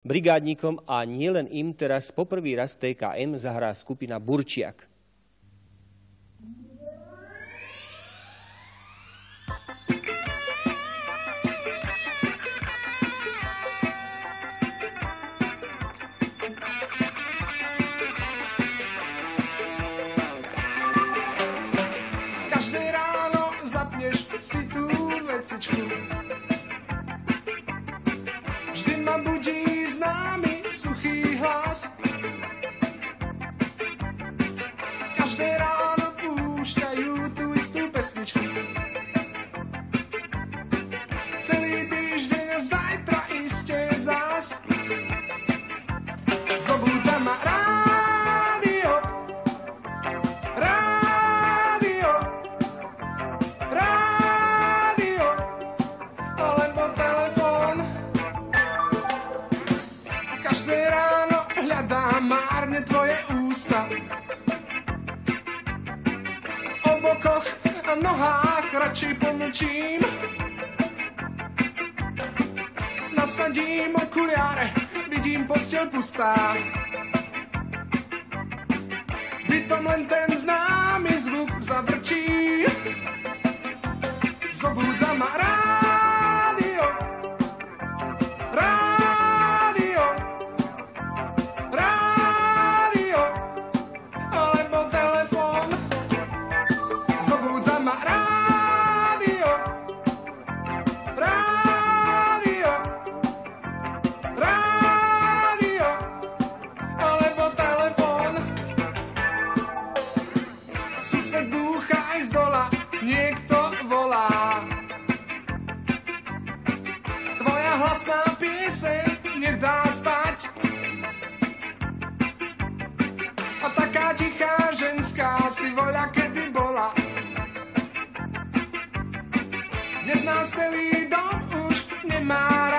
Brigádnikom a nielen im teraz poprvý raz TKM zahrá skupina Burčiak. Každé ráno zapneš si tú vecičku. Vždy ma budí známy suchý hlas. Každé ráno púšťajú tú istú pesničku. Celý týždeň a zajtra iste zas. Zobúdza ma rádio, rádio, rádio, alebo telefón. Každé ráno hľadám márne tvoje ústa. O bokoch a nohách radšej pomlčím. Nasadím okuliare, vidím posteľ pustá. Bytom len ten známy zvuk zavrčí. Zobúdza ma rádio, rádio, rádio, alebo telefón. Zobúdza ma rádio, rádio, rádio, alebo telefón. Sused búcha aj z dola, niekto volá. Tvoja hlasná pieseň nedá spať. A taká tichá ženská si voľa kedy bola. Dnes nás celý dom už nemá